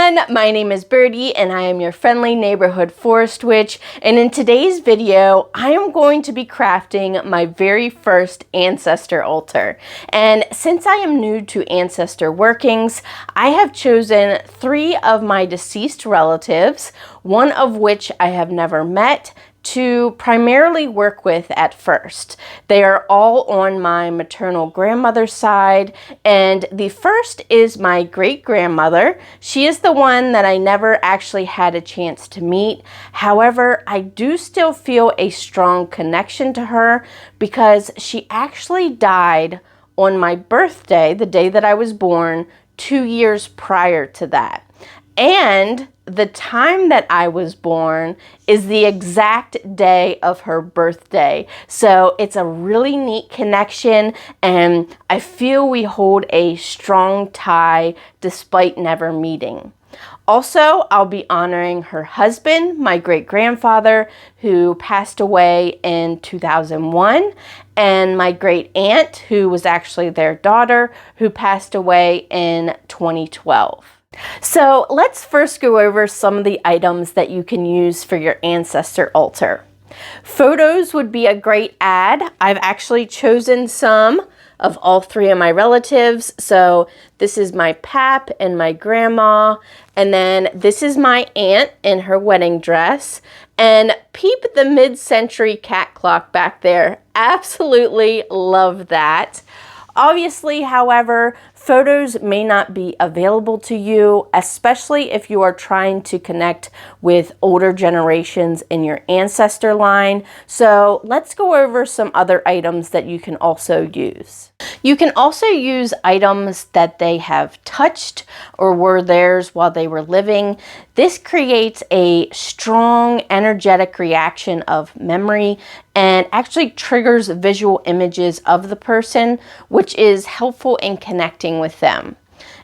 everyone, my name is Birdie and I am your friendly neighborhood forest witch, and in today's video I am going to be crafting my very first ancestor altar. And since I am new to ancestor workings, I have chosen 3 of my deceased relatives, one of which I have never met, to primarily work with at first. They are all on my maternal grandmother's side, and the first is my great-grandmother. She is the one that I never actually had a chance to meet. However, I do still feel a strong connection to her because she actually died on my birthday, the day that I was born, 2 years prior to that. And the time that I was born is the exact day of her birthday. So it's a really neat connection, and I feel we hold a strong tie despite never meeting. Also, I'll be honoring her husband, my great-grandfather, who passed away in 2001, and my great-aunt, who was actually their daughter, who passed away in 2012. So let's first go over some of the items that you can use for your ancestor altar. Photos would be a great add. I've actually chosen some of all 3 of my relatives. So this is my pap and my grandma, and then this is my aunt in her wedding dress. And peep the mid-century cat clock back there. Absolutely love that. Obviously, however, photos may not be available to you, especially if you are trying to connect with older generations in your ancestor line. So let's go over some other items that you can also use. You can also use items that they have touched or were theirs while they were living. This creates a strong energetic reaction of memory and actually triggers visual images of the person, which is helpful in connecting with them.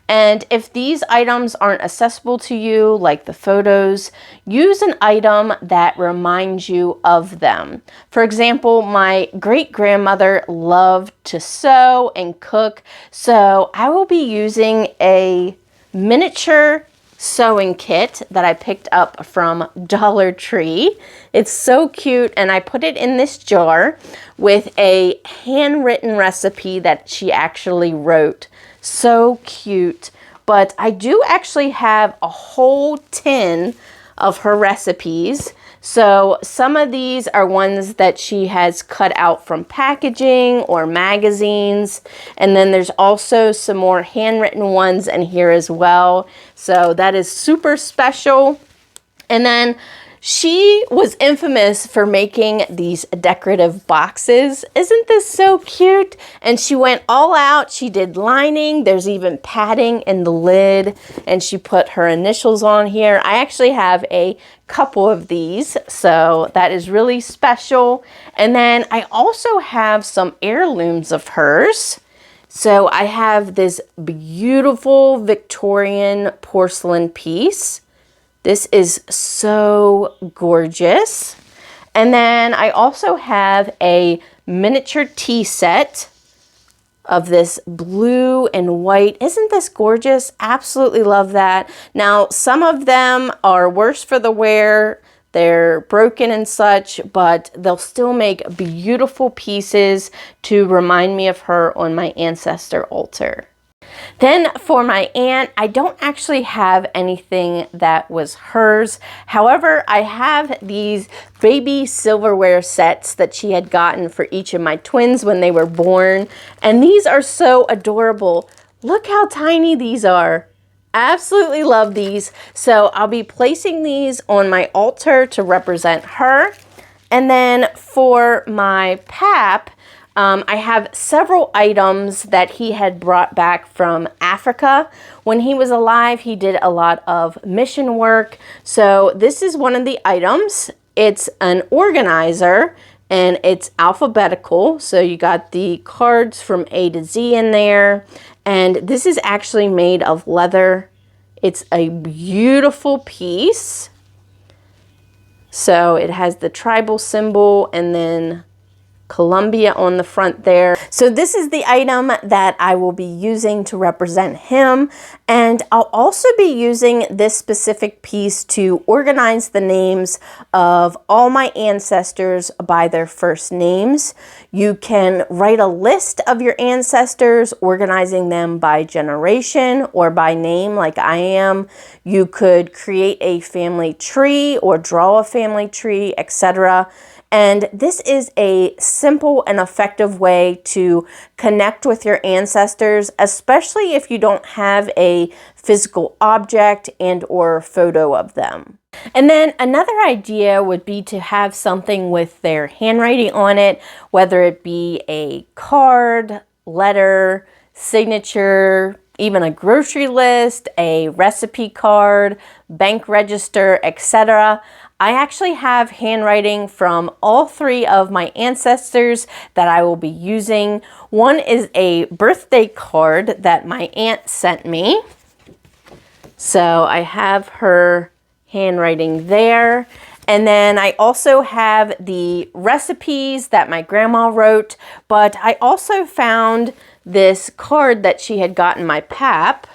And if these items aren't accessible to you, like the photos, use an item that reminds you of them. For example, my great-grandmother loved to sew and cook, so I will be using a miniature sewing kit that I picked up from Dollar Tree. It's so cute, and I put it in this jar with a handwritten recipe that she actually wrote. So cute. But I do actually have a whole tin of her recipes. So some of these are ones that she has cut out from packaging or magazines. And then there's also some more handwritten ones in here as well. So that is super special. And then she was infamous for making these decorative boxes. Isn't this so cute? And she went all out. She did lining. There's even padding in the lid. And she put her initials on here. I actually have a couple of these, so that is really special. And then I also have some heirlooms of hers. So I have this beautiful Victorian porcelain piece. This is so gorgeous. And then I also have a miniature tea set of this blue and white. Isn't this gorgeous? Absolutely love that. Now, some of them are worse for the wear. They're broken and such, but they'll still make beautiful pieces to remind me of her on my ancestor altar. Then for my aunt, I don't actually have anything that was hers. However, I have these baby silverware sets that she had gotten for each of my twins when they were born. And these are so adorable. Look how tiny these are. Absolutely love these. So I'll be placing these on my altar to represent her. And then for my pap, I have several items that he had brought back from Africa. When he was alive, he did a lot of mission work. So this is one of the items. It's an organizer and it's alphabetical. So you got the cards from A to Z in there. And this is actually made of leather. It's a beautiful piece. So it has the tribal symbol and then Columbia on the front there. So this is the item that I will be using to represent him. And I'll also be using this specific piece to organize the names of all my ancestors by their first names. You can write a list of your ancestors, organizing them by generation or by name like I am. You could create a family tree or draw a family tree, etc. And this is a simple and effective way to connect with your ancestors, especially if you don't have a physical object and or photo of them. And then another idea would be to have something with their handwriting on it, whether it be a card, letter, signature, even a grocery list, a recipe card, bank register, etc. I actually have handwriting from all three of my ancestors that I will be using. One is a birthday card that my aunt sent me. So I have her handwriting there. And then I also have the recipes that my grandma wrote, but I also found this card that she had gotten my pap.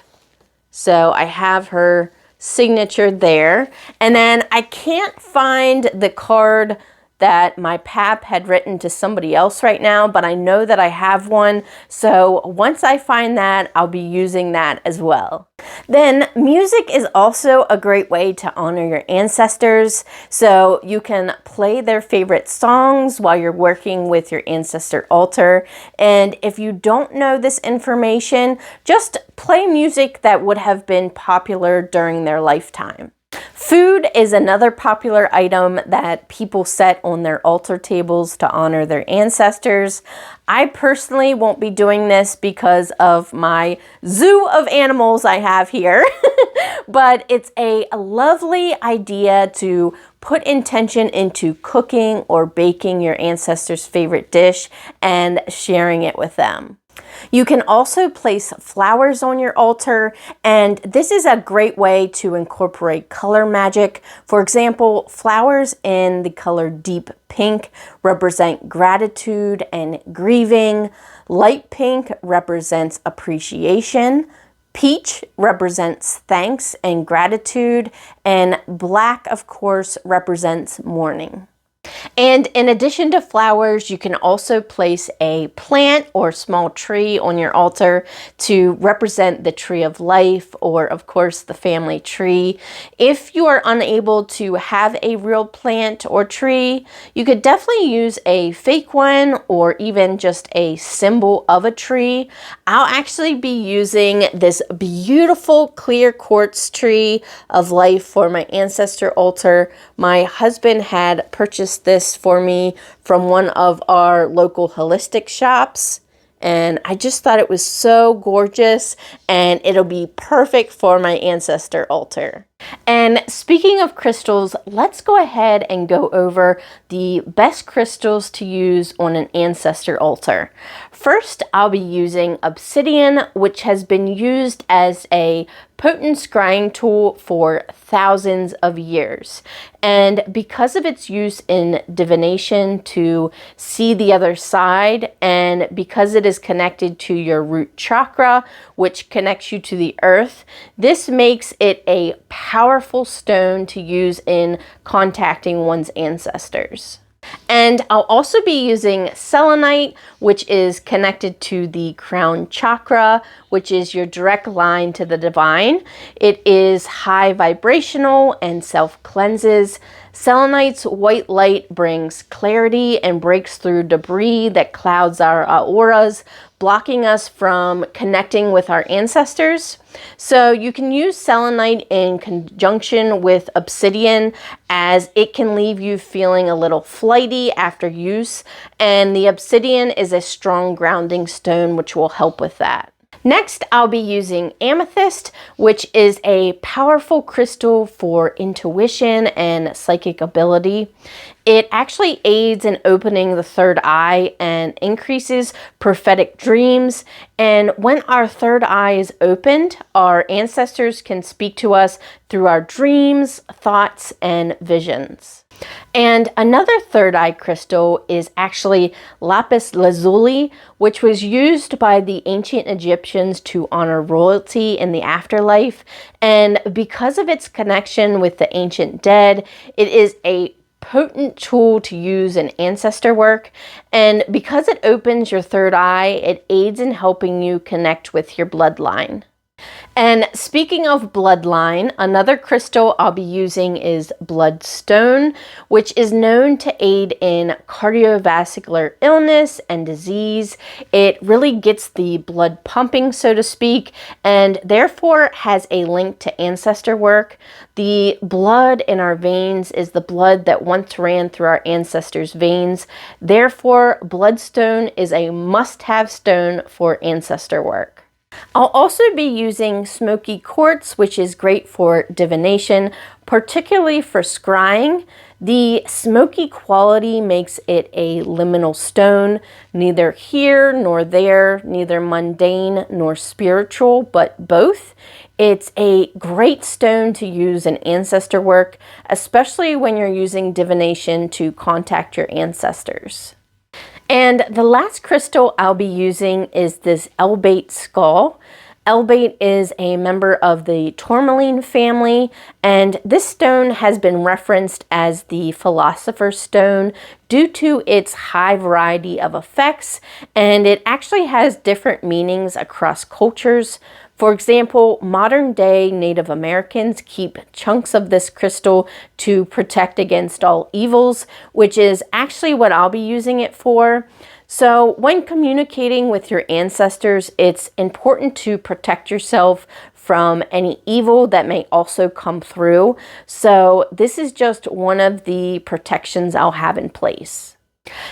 So I have her signature there. And then I can't find the card that my pap had written to somebody else right now, but I know that I have one. So once I find that, I'll be using that as well. Then music is also a great way to honor your ancestors. So you can play their favorite songs while you're working with your ancestor altar. And if you don't know this information, just play music that would have been popular during their lifetime. Food is another popular item that people set on their altar tables to honor their ancestors. I personally won't be doing this because of my zoo of animals I have here, but it's a lovely idea to put intention into cooking or baking your ancestors' favorite dish and sharing it with them. You can also place flowers on your altar, and this is a great way to incorporate color magic. For example, flowers in the color deep pink represent gratitude and grieving. Light pink represents appreciation. Peach represents thanks and gratitude, and black, of course, represents mourning. And in addition to flowers, you can also place a plant or small tree on your altar to represent the tree of life, or of course the family tree. If you are unable to have a real plant or tree, you could definitely use a fake one or even just a symbol of a tree. I'll actually be using this beautiful clear quartz tree of life for my ancestor altar. My husband had purchased this for me from one of our local holistic shops, and I just thought it was so gorgeous, and it'll be perfect for my ancestor altar. And speaking of crystals, let's go ahead and go over the best crystals to use on an ancestor altar. First, I'll be using obsidian, which has been used as a potent scrying tool for thousands of years. And because of its use in divination to see the other side, and because it is connected to your root chakra, which connects you to the earth, this makes it a powerful stone to use in contacting one's ancestors. And I'll also be using selenite, which is connected to the crown chakra, which is your direct line to the divine. It is high vibrational and self-cleanses. Selenite's white light brings clarity and breaks through debris that clouds our auras, blocking us from connecting with our ancestors. So you can use selenite in conjunction with obsidian, as it can leave you feeling a little flighty after use, and the obsidian is a strong grounding stone which will help with that. Next, I'll be using amethyst, which is a powerful crystal for intuition and psychic ability. It actually aids in opening the third eye and increases prophetic dreams. And when our third eye is opened, our ancestors can speak to us through our dreams, thoughts, and visions. And another third eye crystal is actually lapis lazuli, which was used by the ancient Egyptians to honor royalty in the afterlife. And because of its connection with the ancient dead, it is a potent tool to use in ancestor work. And because it opens your third eye, it aids in helping you connect with your bloodline. And speaking of bloodline, another crystal I'll be using is bloodstone, which is known to aid in cardiovascular illness and disease. It really gets the blood pumping, so to speak, and therefore has a link to ancestor work. The blood in our veins is the blood that once ran through our ancestors' veins. Therefore, bloodstone is a must-have stone for ancestor work. I'll also be using smoky quartz, which is great for divination, particularly for scrying. The smoky quality makes it a liminal stone, neither here nor there, neither mundane nor spiritual, but both. It's a great stone to use in ancestor work, especially when you're using divination to contact your ancestors. And the last crystal I'll be using is this elbate skull. Elbate is a member of the tourmaline family, and this stone has been referenced as the philosopher's stone due to its high variety of effects, and it actually has different meanings across cultures. For example, modern-day Native Americans keep chunks of this crystal to protect against all evils, which is actually what I'll be using it for. So when communicating with your ancestors, it's important to protect yourself from any evil that may also come through. So this is just one of the protections I'll have in place.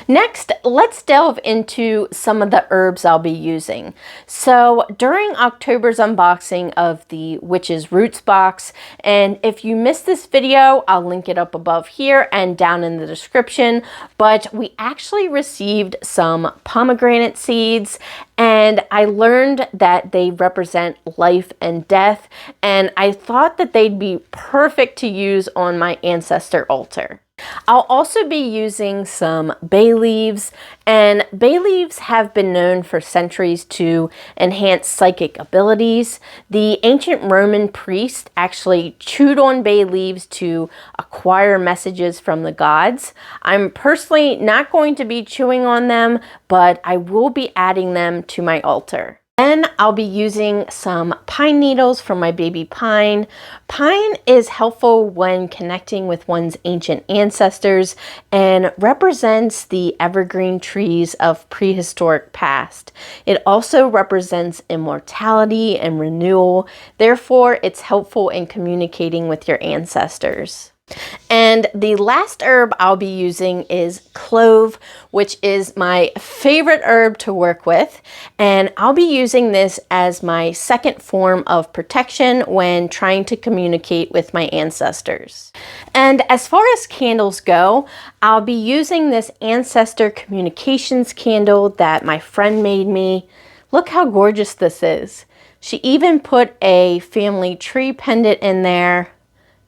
Next, let's delve into some of the herbs I'll be using. So during October's unboxing of the Witch's Roots box, and if you missed this video, I'll link it up above here and down in the description, but we actually received some pomegranate seeds, and I learned that they represent life and death, and I thought that they'd be perfect to use on my ancestor altar. I'll also be using some bay leaves, and bay leaves have been known for centuries to enhance psychic abilities. The ancient Roman priests actually chewed on bay leaves to acquire messages from the gods. I'm personally not going to be chewing on them, but I will be adding them to my altar. Then I'll be using some pine needles from my baby pine. Pine is helpful when connecting with one's ancient ancestors and represents the evergreen trees of prehistoric past. It also represents immortality and renewal. Therefore, it's helpful in communicating with your ancestors. And the last herb I'll be using is clove, which is my favorite herb to work with. And I'll be using this as my second form of protection when trying to communicate with my ancestors. And as far as candles go, I'll be using this Ancestor communications candle that my friend made me. Look how gorgeous this is. She even put a family tree pendant in there.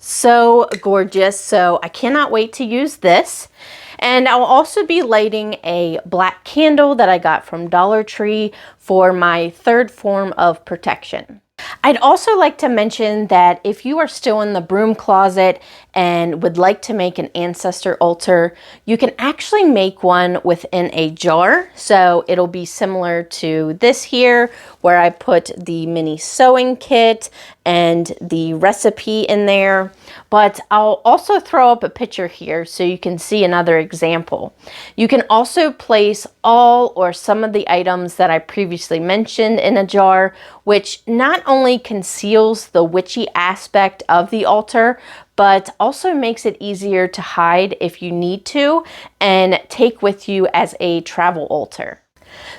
So gorgeous. So I cannot wait to use this. And I'll also be lighting a black candle that I got from Dollar Tree for my third form of protection. I'd also like to mention that if you are still in the broom closet and would like to make an ancestor altar, you can actually make one within a jar. So it'll be similar to this here, where I put the mini sewing kit and the recipe in there. But I'll also throw up a picture here so you can see another example. You can also place all or some of the items that I previously mentioned in a jar, which not only conceals the witchy aspect of the altar, but also makes it easier to hide if you need to and take with you as a travel altar.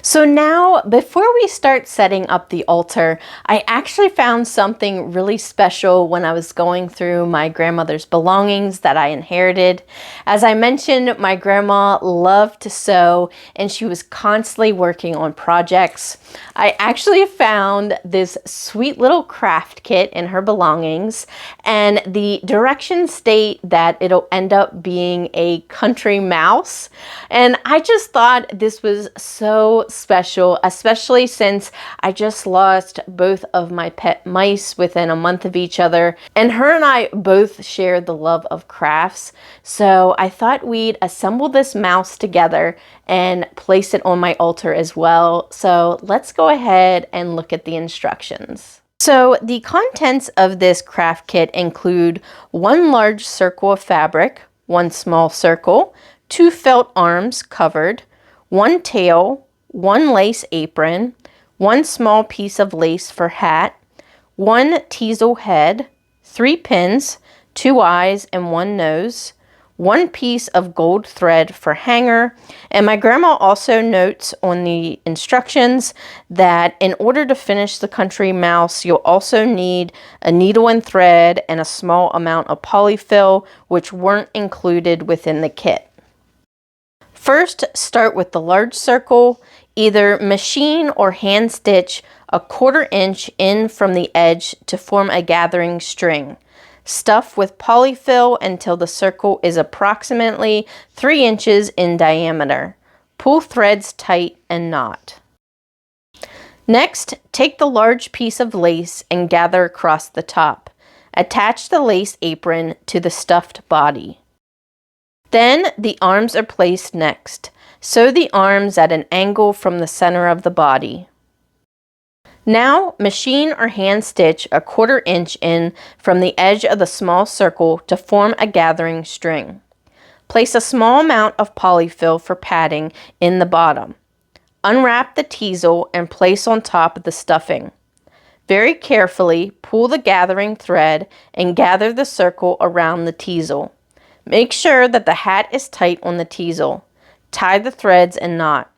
So now, before we start setting up the altar, I actually found something really special when I was going through my grandmother's belongings that I inherited. As I mentioned, my grandma loved to sew and she was constantly working on projects. I actually found this sweet little craft kit in her belongings, and the directions state that it'll end up being a country mouse. And I just thought this was so special, especially since I just lost both of my pet mice within a month of each other, and her and I both share the love of crafts. So I thought we'd assemble this mouse together and place it on my altar as well. So let's go ahead and look at the instructions. So the contents of this craft kit include one large circle of fabric, one small circle, two felt arms covered, one tail, one lace apron, one small piece of lace for hat, one teasel head, 3 pins, 2 eyes and 1 nose, one piece of gold thread for hanger. And my grandma also notes on the instructions that in order to finish the country mouse, you'll also need a needle and thread and a small amount of polyfill, which weren't included within the kit. First, start with the large circle. Either machine or hand stitch a 1/4 inch in from the edge to form a gathering string. Stuff with polyfill until the circle is approximately 3 inches in diameter. Pull threads tight and knot. Next, take the large piece of lace and gather across the top. Attach the lace apron to the stuffed body. Then the arms are placed next. Sew the arms at an angle from the center of the body. Now, machine or hand stitch a 1/4 inch in from the edge of the small circle to form a gathering string. Place a small amount of polyfill for padding in the bottom. Unwrap the teasel and place on top of the stuffing. Very carefully pull the gathering thread and gather the circle around the teasel. Make sure that the hat is tight on the teasel. Tie the threads and knot.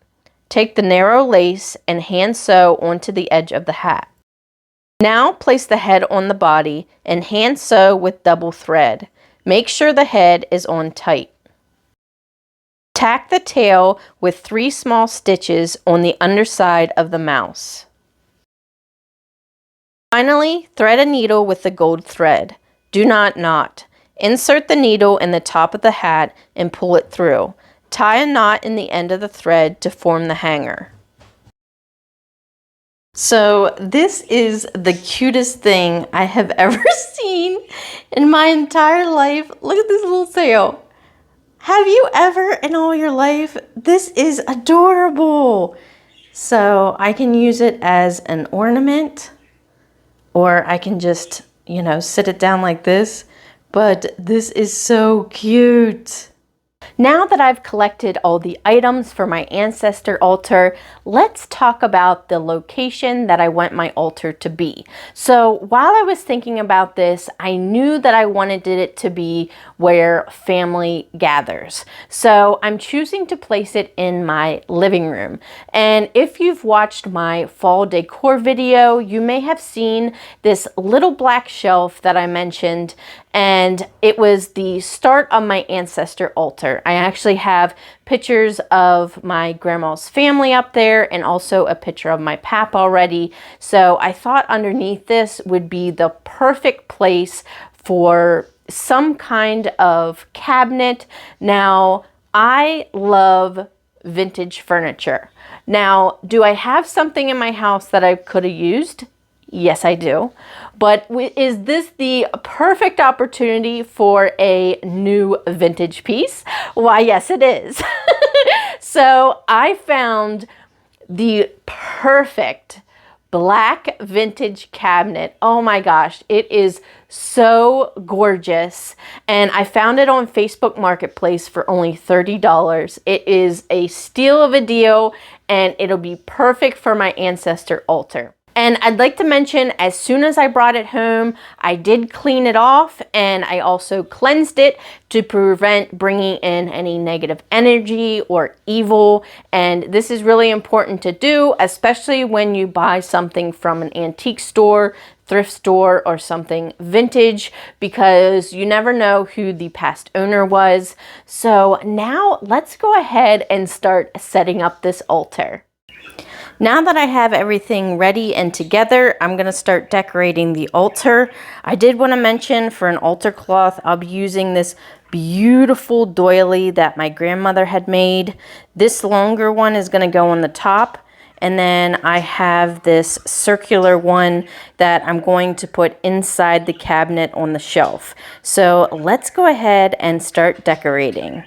Take the narrow lace and hand sew onto the edge of the hat. Now place the head on the body and hand sew with double thread. Make sure the head is on tight. Tack the tail with 3 small stitches on the underside of the mouse. Finally, thread a needle with the gold thread. Do not knot. Insert the needle in the top of the hat and pull it through. Tie a knot in the end of the thread to form the hanger. So this is the cutest thing I have ever seen in my entire life. Look at this little tail. Have you ever in all your life? This is adorable. So I can use it as an ornament, or I can just, sit it down like this. But this is so cute. Now that I've collected all the items for my ancestor altar, let's talk about the location that I want my altar to be. So while I was thinking about this, I knew that I wanted it to be where family gathers. So I'm choosing to place it in my living room. And if you've watched my fall decor video, you may have seen this little black shelf that I mentioned, and it was the start of my ancestor altar. I actually have pictures of my grandma's family up there and also a picture of my pap already. So I thought underneath this would be the perfect place for some kind of cabinet. Now, I love vintage furniture. Now, do I have something in my house that I could have used? Yes, I do. But is this the perfect opportunity for a new vintage piece? Why, yes, it is. So I found the perfect black vintage cabinet. Oh my gosh, it is so gorgeous. And I found it on Facebook Marketplace for only $30. It is a steal of a deal, and it'll be perfect for my ancestor altar. And I'd like to mention, as soon as I brought it home, I did clean it off, and I also cleansed it to prevent bringing in any negative energy or evil. And this is really important to do, especially when you buy something from an antique store, thrift store, or something vintage, because you never know who the past owner was. So now let's go ahead and start setting up this altar. Now that I have everything ready and together, I'm going to start decorating the altar. I did want to mention, for an altar cloth, I'll be using this beautiful doily that my grandmother had made. This longer one is going to go on the top. And then I have this circular one that I'm going to put inside the cabinet on the shelf. So let's go ahead and start decorating.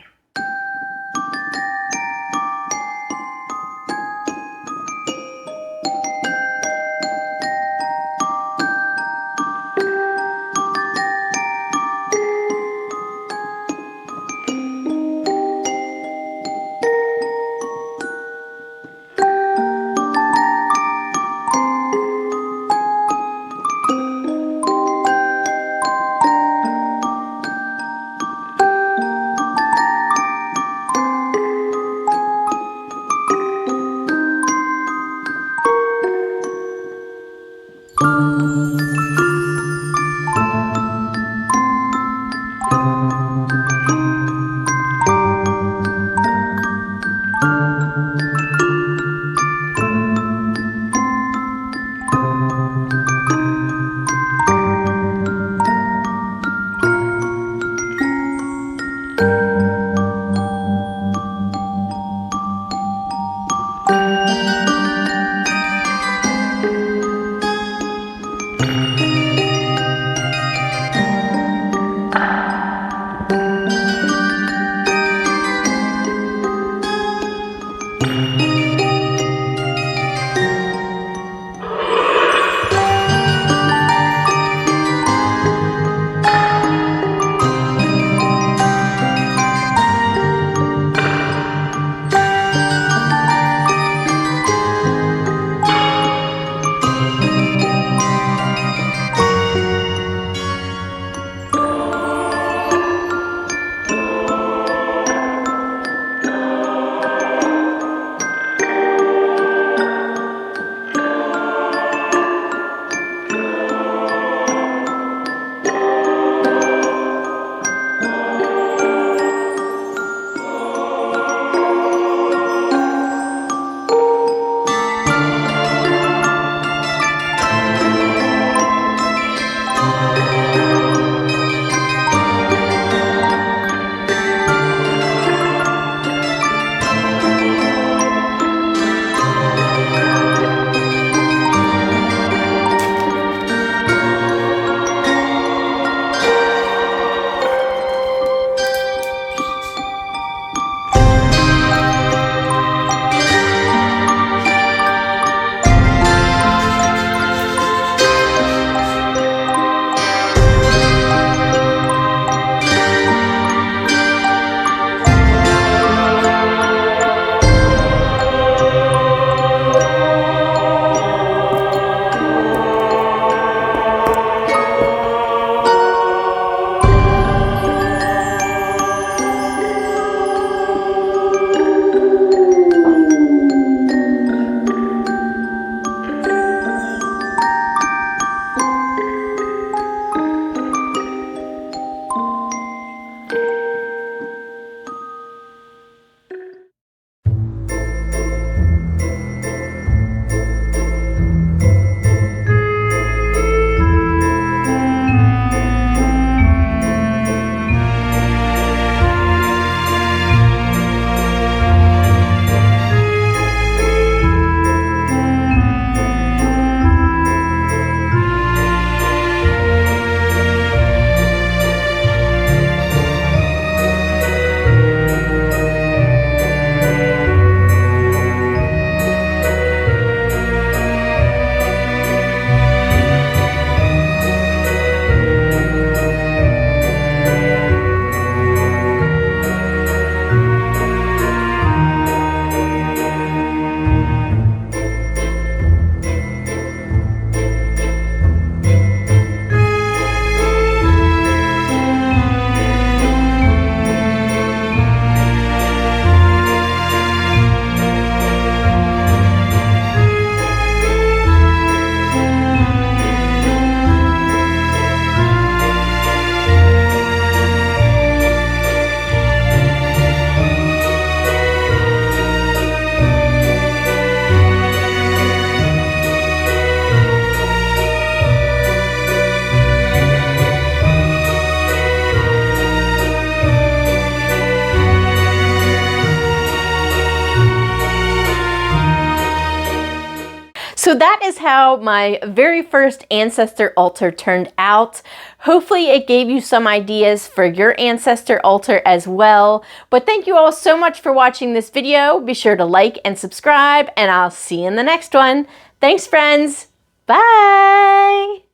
So that is how my very first ancestor altar turned out. Hopefully it gave you some ideas for your ancestor altar as well. But thank you all so much for watching this video. Be sure to like and subscribe, and I'll see you in the next one. Thanks, friends. Bye.